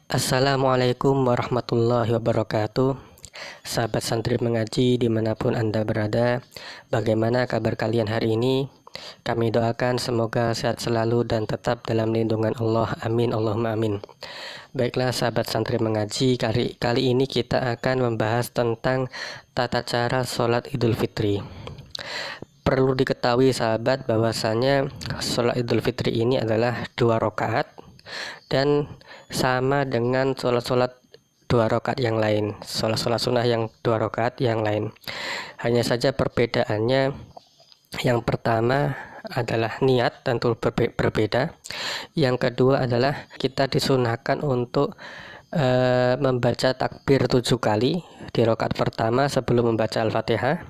Assalamualaikum warahmatullahi wabarakatuh. Sahabat santri mengaji dimanapun Anda berada, bagaimana kabar kalian hari ini? Kami doakan semoga sehat selalu dan tetap dalam lindungan Allah. Amin Allahumma amin. Baiklah sahabat santri mengaji, kali ini kita akan membahas tentang tata cara sholat Idul Fitri. Perlu diketahui sahabat bahwasanya sholat Idul Fitri ini adalah 2 rakaat dan sama dengan sholat-sholat 2 rakaat yang lain, sholat-sholat sunnah yang 2 rakaat yang lain. Hanya saja perbedaannya, yang pertama adalah niat tentu berbeda. Yang kedua adalah kita disunahkan untuk membaca takbir 7 kali di rakaat pertama sebelum membaca Al-Fatihah.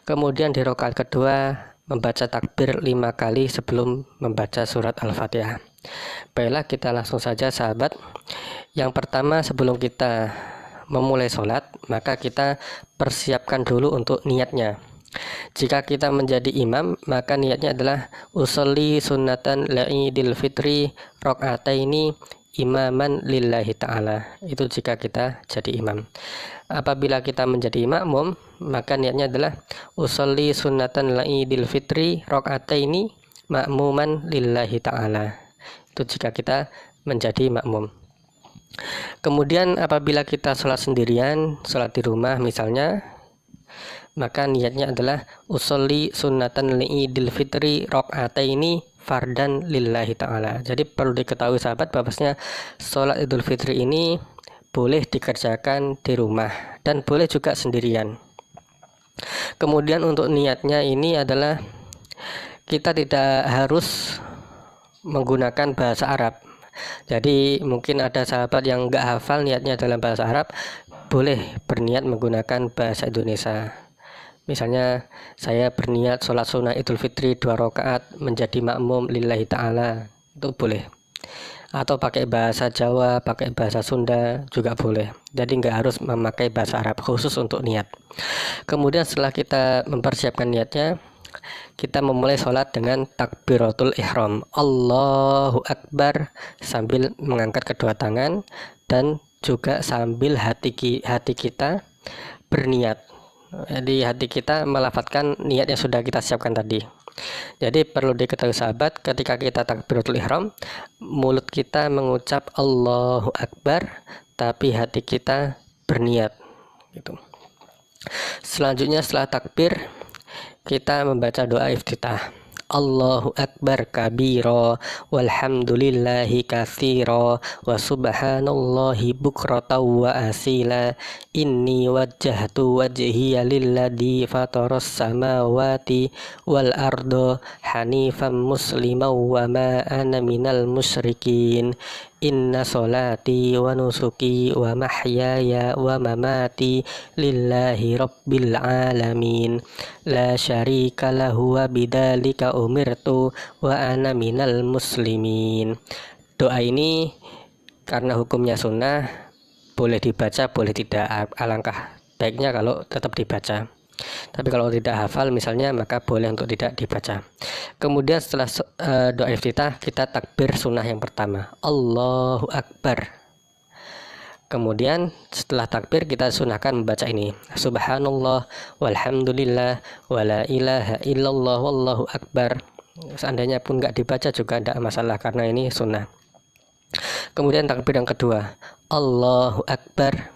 Kemudian di rakaat kedua membaca takbir 5 kali sebelum membaca surat Al-Fatihah. Baiklah, kita langsung saja sahabat. Yang pertama, sebelum kita memulai sholat, maka kita persiapkan dulu untuk niatnya. Jika kita menjadi imam, maka niatnya adalah usolli sunnatan la'idil fitri rok'ataini imaman lillahi ta'ala. Itu jika kita jadi imam. Apabila kita menjadi makmum, maka niatnya adalah usolli sunnatan la'idil fitri rok'ataini makmuman lillahi ta'ala. Itu jika kita menjadi makmum. Kemudian apabila kita sholat sendirian, sholat di rumah misalnya, maka niatnya adalah usolli sunnatan li'idil fitri rok'ataini fardan lillahi ta'ala. Jadi perlu diketahui sahabat bahwasanya sholat Idul Fitri ini boleh dikerjakan di rumah dan boleh juga sendirian. Kemudian untuk niatnya ini adalah kita tidak harus menggunakan bahasa Arab. Jadi mungkin ada sahabat yang nggak hafal niatnya dalam bahasa Arab, boleh berniat menggunakan bahasa Indonesia. Misalnya saya berniat sholat sunnah Idul Fitri 2 rakaat menjadi makmum lillahi ta'ala, itu boleh. Atau pakai bahasa Jawa, pakai bahasa Sunda juga boleh. Jadi nggak harus memakai bahasa Arab khusus untuk niat. Kemudian setelah kita mempersiapkan niatnya, kita memulai sholat dengan takbiratul ihram, Allahu Akbar, sambil mengangkat kedua tangan dan juga sambil hati kita berniat. Jadi hati kita melafadzkan niat yang sudah kita siapkan tadi. Jadi perlu diketahui sahabat, ketika kita takbiratul ihram, mulut kita mengucap Allahu Akbar, tapi hati kita berniat gitu. Selanjutnya setelah takbir, kita membaca doa iftitah. Allahu Akbar kabira walhamdulillahi katsira wa subhanallahi bukratan wa asila inni wajjahtu wajhiya lilladzi fataras samawati wal arda hanifan musliman wa ma ana minal musyrikin inna solati wa nusuki wa mahyaya wa mamati lillahi rabbil alamin la syarika lahu wa bidzalika umirtu wa ana minal muslimin. Doa ini karena hukumnya sunnah, boleh dibaca boleh tidak. Alangkah baiknya kalau tetap dibaca. Tapi kalau tidak hafal misalnya, maka boleh untuk tidak dibaca. Kemudian setelah doa iftitah, kita takbir sunnah yang pertama, Allahu Akbar. Kemudian setelah takbir kita sunahkan membaca ini, Subhanallah walhamdulillah wala ilaha illallah wallahu akbar. Seandainya pun nggak dibaca juga tidak masalah karena ini sunnah. Kemudian takbir yang kedua, Allahu Akbar,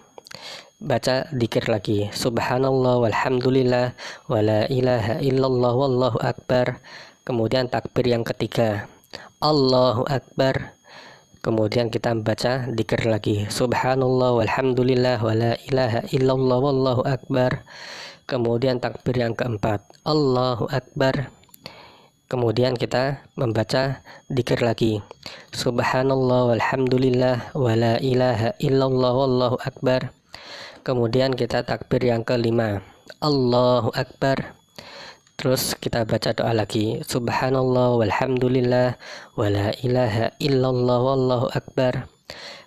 baca dzikir lagi, Subhanallah walhamdulillah wala ilaha illallah wallahu akbar. Kemudian takbir yang ketiga, Allahu Akbar. Kemudian kita membaca dzikir lagi, Subhanallah walhamdulillah wala ilaha illallah wallahu akbar. Kemudian takbir yang keempat, Allahu Akbar. Kemudian kita membaca dzikir lagi, Subhanallah walhamdulillah wala ilaha illallah wallahu akbar. Kemudian kita takbir yang kelima, Allahu Akbar. Terus kita baca doa lagi, Subhanallah walhamdulillah wala ilaha illallah wallahu akbar.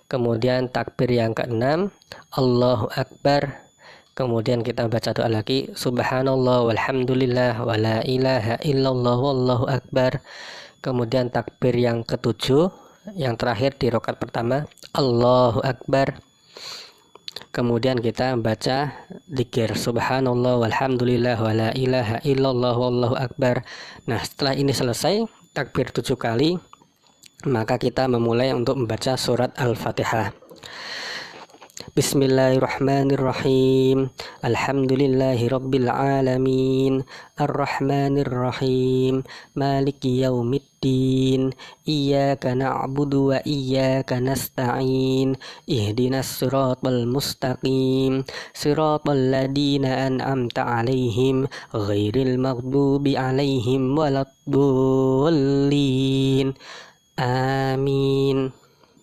Kemudian takbir yang keenam, Allahu Akbar. Kemudian kita baca doa lagi, Subhanallah walhamdulillah wala ilaha illallah wallahu akbar. Kemudian takbir yang ketujuh, yang terakhir di rakaat pertama, Allahu Akbar. Kemudian kita baca dzikir subhanallah walhamdulillah wala ilaha illallah wallahu akbar. Nah, setelah ini selesai takbir 7 kali, maka kita memulai untuk membaca surat Al-Fatihah. Bismillahirrahmanirrahim. Alhamdulillahi rabbil alamin. Ar-Rahmanir-Rahim. Maliki yaumiddin. Iyyaka na'budu wa iyyaka nasta'in. Ihdinas siratal mustaqim. Siratal ladzina an'amta 'alaihim ghairil maghdubi 'alaihim waladdallin. Amin.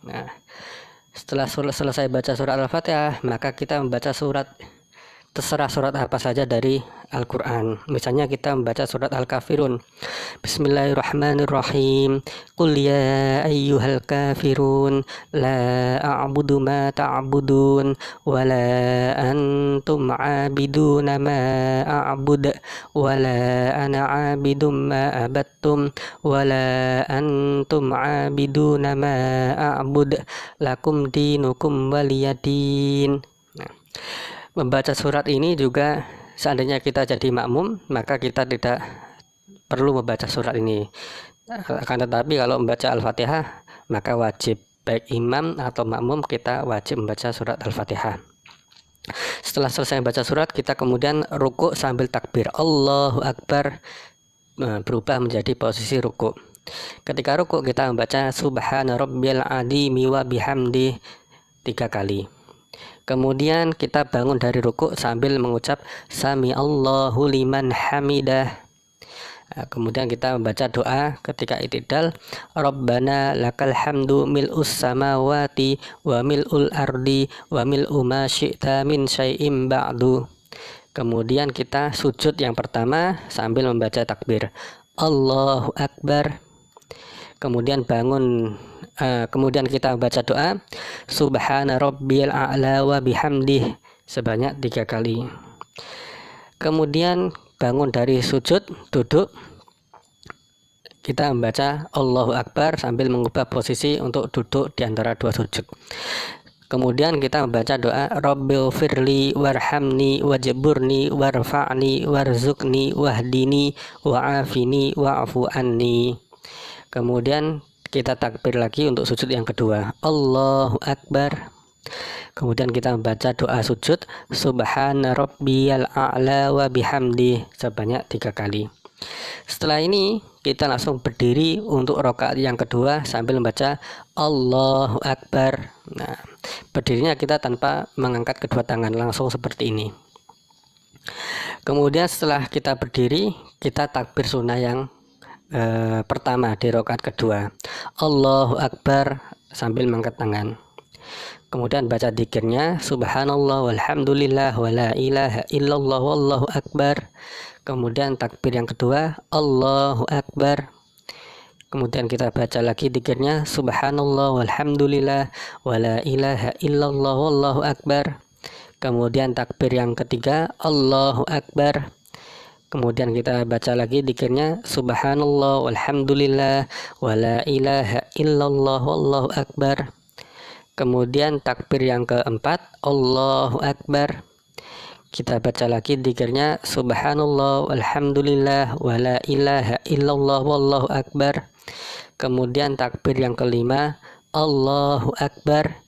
Nah, setelah selesai baca surat Al-Fatihah, maka kita membaca terserah surat apa saja dari Al-Quran. Misalnya kita membaca surat Al-Kafirun. Bismillahirrahmanirrahim. Qul ya ayyuhal kafirun la a'budu ma ta'budun wa la antum 'abiduna ma a'bud wa la ana 'abidum ma abattum wa la antum 'abiduna ma a'bud lakum dinukum waliyadin. Nah, membaca surat ini juga seandainya kita jadi makmum, maka kita tidak perlu membaca surat ini. Akan tetapi kalau membaca Al-Fatihah, maka wajib, baik imam atau makmum, kita wajib membaca surat Al-Fatihah. Setelah selesai membaca surat, kita kemudian ruku sambil takbir Allahu Akbar, berubah menjadi posisi ruku. Ketika ruku, kita membaca Subhana Rabbiyal Azimi wa bihamdi 3 kali. Kemudian kita bangun dari ruku sambil mengucap Sami Allahu liman hamidah. Kemudian kita membaca doa ketika i'tidal, Rabbana lakal hamdu mil'us samawati wa mil'ul ardi wa mil'u ma syi'ta min syai'im ba'du. Kemudian kita sujud yang pertama sambil membaca takbir Allahu Akbar. Kemudian kemudian kita baca doa Subhana Rabbiyal A'la wa bihamdih sebanyak 3 kali. Kemudian bangun dari sujud, duduk, kita membaca Allahu Akbar sambil mengubah posisi untuk duduk di antara 2 sujud. Kemudian kita membaca doa Rabbil firli warhamni wajburni warfa'ni warzuqni wahdini wa'afini wa'fu anni. Kemudian kita takbir lagi untuk sujud yang kedua Allahu Akbar. Kemudian kita membaca doa sujud Subhana Rabbiyal A'la wa bihamdi sebanyak 3 kali. Setelah ini kita langsung berdiri untuk rakaat yang kedua sambil membaca Allahu Akbar. Nah, berdirinya kita tanpa mengangkat kedua tangan, langsung seperti ini. Kemudian setelah kita berdiri, kita takbir sunnah yang pertama di rakaat kedua Allahu Akbar sambil mengangkat tangan. Kemudian baca dzikirnya subhanallah walhamdulillah wala ilaha illallah wallahu akbar. Kemudian takbir yang kedua Allahu Akbar. Kemudian kita baca lagi dzikirnya subhanallah walhamdulillah wala ilaha illallah wallahu akbar. Kemudian takbir yang ketiga Allahu Akbar. Kemudian kita baca lagi dzikirnya subhanallah walhamdulillah wala ilaha illallah wallahu akbar. Kemudian takbir yang keempat Allahu Akbar. Kita baca lagi dzikirnya subhanallah walhamdulillah wala ilaha illallah wallahu akbar. Kemudian takbir yang kelima Allahu Akbar.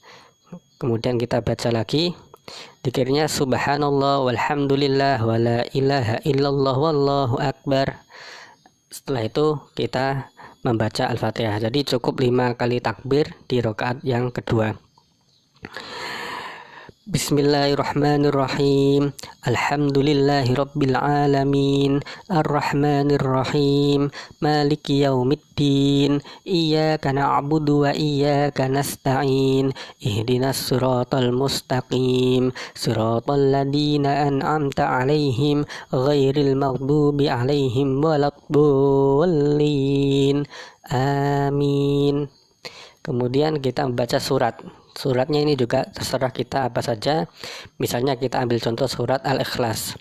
Kemudian kita baca lagi dzikirnya subhanallah walhamdulillah wala ilaha illallah wallahu akbar. Setelah itu kita membaca Al-Fatihah. Jadi cukup 5 kali takbir di rakaat yang kedua. Bismillahirrahmanirrahim. Alhamdulillahi rabbil alamin. Ar-Rahmanir-Rahim. Maliki yaumiddin. Iyyaka na'budu wa iyyaka nasta'in. Ihdinas siratal mustaqim. Siratal ladzina an'amta 'alaihim ghairil maghdubi 'alaihim waladdallin. Amin. Kemudian kita membaca surat. Suratnya ini juga terserah kita apa saja. Misalnya kita ambil contoh surat Al-Ikhlas.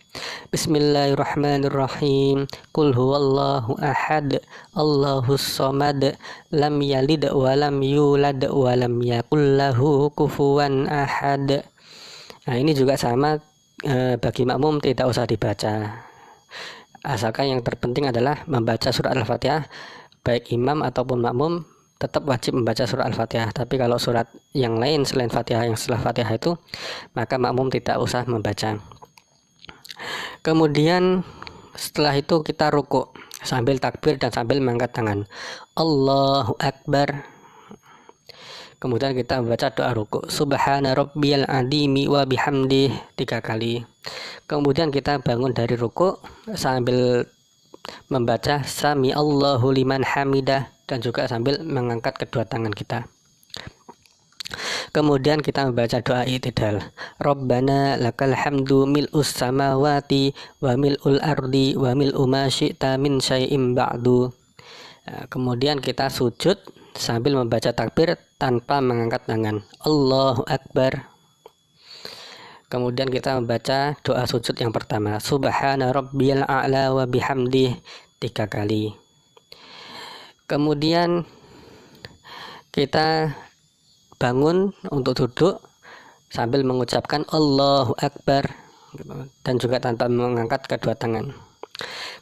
Bismillahirrahmanirrahim. Qul huwallahu ahad, Allahus samad, lam yalid wa lam yulad wa lam yakul lahu kufuwan ahad. Nah, ini juga sama, bagi makmum tidak usah dibaca. Asalkan yang terpenting adalah membaca surat Al-Fatihah, baik imam ataupun makmum tetap wajib membaca surat Al-Fatihah. Tapi kalau surat yang lain selain Fatihah, yang setelah Fatihah itu, maka makmum tidak usah membaca. Kemudian setelah itu kita ruku sambil takbir dan sambil mengangkat tangan. Allahu Akbar. Kemudian kita membaca doa ruku. Subhana rabbiyal azimi wa bihamdih 3 kali. Kemudian kita bangun dari ruku sambil membaca Sami Allahu liman hamidah dan juga sambil mengangkat kedua tangan kita. Kemudian kita membaca doa i'tidal. Rabbana lakal hamdu mil'us samawati wa mil'ul ardi wa mil'u ma syi'ta min syai'im ba'du. Kemudian kita sujud sambil membaca takbir tanpa mengangkat tangan. Allahu Akbar. Kemudian kita membaca doa sujud yang pertama. Subhana rabbiyal a'la wa bihamdih 3 kali. Kemudian kita bangun untuk duduk sambil mengucapkan Allahu Akbar dan juga tanpa mengangkat kedua tangan.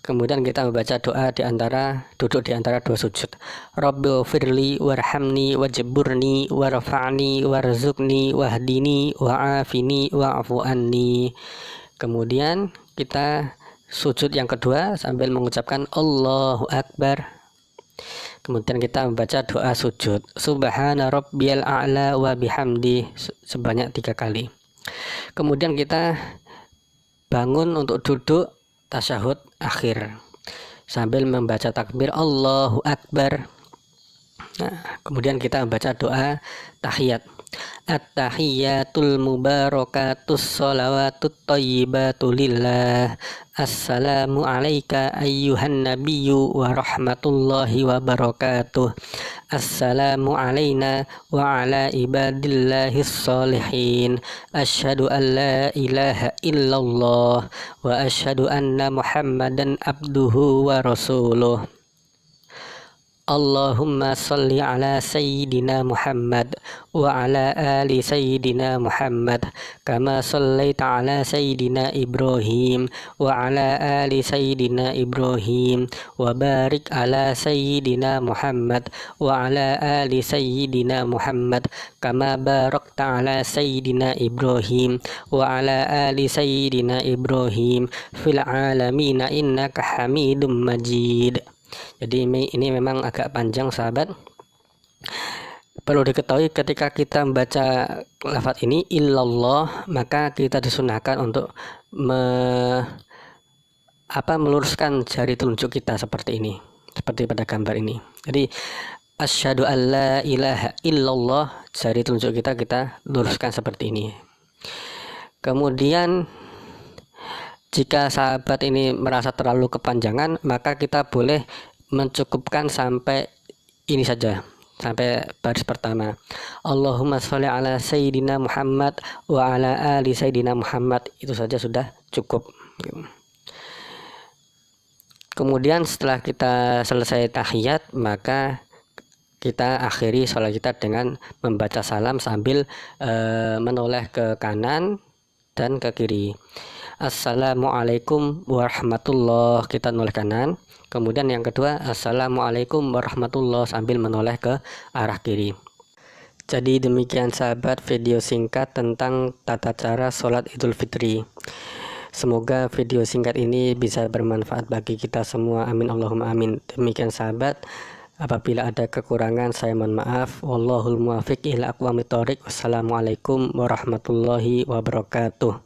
Kemudian kita membaca doa duduk di antara dua sujud. Rabbi firli warhamni wajburni warfa'ni warzuqni wahdini wa'afini wa'fu anni. Kemudian kita sujud yang kedua sambil mengucapkan Allahu Akbar. Kemudian kita membaca doa sujud Subhana rabbiyal a'la wa bihamdi sebanyak 3 kali. Kemudian kita bangun untuk duduk tasyahud akhir sambil membaca takbir Allahu Akbar. Nah, kemudian kita membaca doa tahiyat. At-tahiyyatul mubarakatus sholawatut thayyibatu lillah. Assalamu alayka ayyuhan nabiyyu wa rahmatullahi wa barakatuh. Assalamu alayna wa ala ibadillahis sholihin. Asyhadu an la ilaha illallah wa asyhadu anna Muhammadan abduhu wa rasuluh. Allahumma salli ala sayyidina Muhammad wa ala ali sayyidina Muhammad kama sallaita ala sayyidina Ibrahim wa ala ali sayyidina Ibrahim wa barik ala sayyidina Muhammad wa ala ali sayyidina Muhammad kama barakta ala sayyidina Ibrahim wa ala ali sayyidina Ibrahim fil alamina innaka Hamidum Majid. Jadi ini memang agak panjang, sahabat. Perlu diketahui ketika kita membaca lafaz ini illallah, maka kita disunahkan untuk meluruskan jari telunjuk kita seperti ini, seperti pada gambar ini. Jadi asyhadu an la ilaha illallah, jari telunjuk kita luruskan seperti ini. Kemudian jika sahabat ini merasa terlalu kepanjangan, maka kita boleh mencukupkan sampai ini saja, sampai baris pertama. Allahumma sholli ala sayyidina Muhammad wa ala ali sayyidina Muhammad. Itu saja sudah cukup. Kemudian setelah kita selesai tahiyat, maka kita akhiri sholat kita dengan membaca salam sambil menoleh ke kanan dan ke kiri. Assalamualaikum warahmatullahi, kita noleh kanan. Kemudian yang kedua, Assalamualaikum warahmatullahi sambil menoleh ke arah kiri. Jadi demikian sahabat video singkat tentang tata cara sholat Idul Fitri. Semoga video singkat ini bisa bermanfaat bagi kita semua. Amin Allahumma amin. Demikian sahabat. Apabila ada kekurangan saya mohon maaf. Wallahul muwaffiq ila aqwamit thoriq. Wassalamualaikum warahmatullahi wabarakatuh.